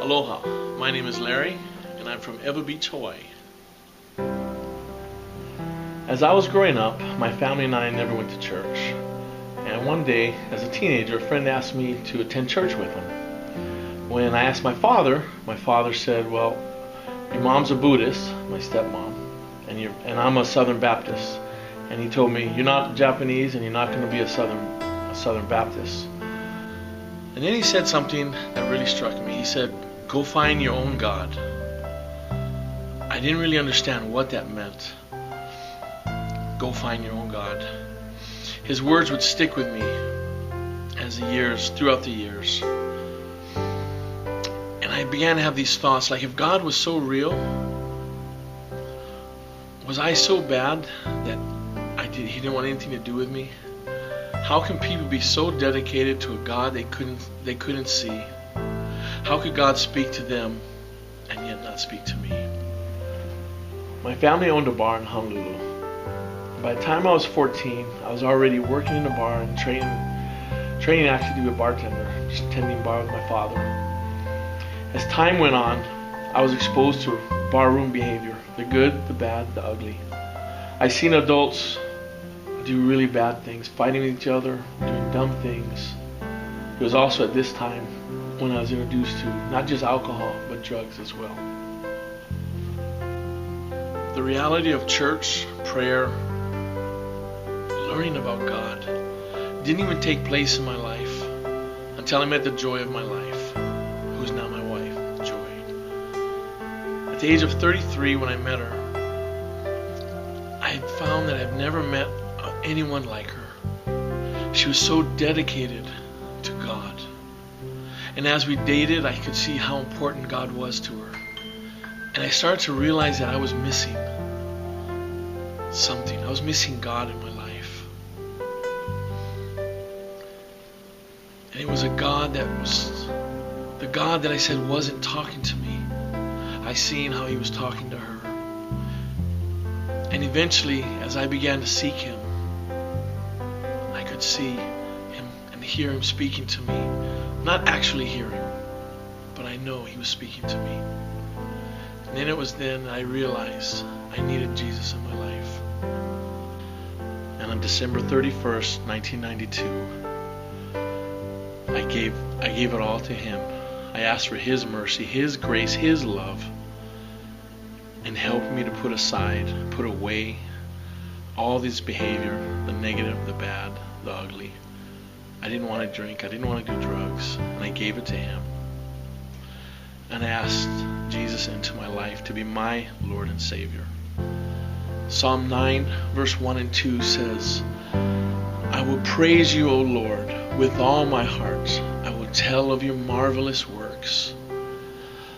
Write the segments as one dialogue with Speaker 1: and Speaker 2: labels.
Speaker 1: Aloha, my name is Larry, and I'm from Ewa Beach, Hawaii. As I was growing up, my family and I never went to church. And one day, as a teenager, a friend asked me to attend church with him. When I asked my father said, well, your mom's a Buddhist, my stepmom, and I'm a Southern Baptist. And he told me, you're not Japanese and you're not going to be a Southern Baptist. And then he said something that really struck me. He said, go find your own God. I didn't really understand what that meant. Go find your own God. His words would stick with me throughout the years. And I began to have these thoughts, like if God was so real, was I so bad that He didn't want anything to do with me? How can people be so dedicated to a God they couldn't see? How could God speak to them and yet not speak to me? My family owned a bar in Honolulu. By the time I was 14, I was already working in a bar and training actually to be a bartender, just attending bar with my father. As time went on, I was exposed to barroom behavior, the good, the bad, the ugly. I seen adults do really bad things, fighting with each other, doing dumb things. It was also at this time when I was introduced to not just alcohol, but drugs as well. The reality of church, prayer, learning about God didn't even take place in my life until I met the joy of my life, who is now my wife, Joy. At the age of 33, when I met her, I had found that I've never met anyone like her. She was so dedicated to God. And as we dated, I could see how important God was to her. And I started to realize that I was missing something. I was missing God in my life. And it was a God that was the God that I said wasn't talking to me. I seen how He was talking to her. And eventually, as I began to seek Him, I could see Him and hear Him speaking to me. Not actually hear Him, but I know He was speaking to me. And then it was then I realized I needed Jesus in my life. And on December 31st, 1992, I gave it all to Him. I asked for His mercy, His grace, His love, and helped me to put away all this behavior, the negative, the bad, the ugly. I didn't want to drink, I didn't want to do drugs, and I gave it to Him. And I asked Jesus into my life to be my Lord and Savior. Psalm 9, verse 1 and 2 says, I will praise you, O Lord, with all my heart. I will tell of your marvelous works.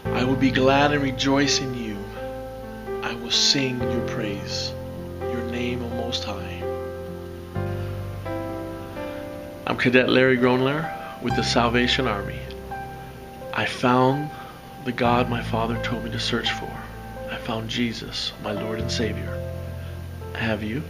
Speaker 1: I will be glad and rejoice in you. I will sing your praise, your name, O Most High. I'm Cadet Larry Groenleer with the Salvation Army. I found the God my father told me to search for. I found Jesus, my Lord and Savior. Have you?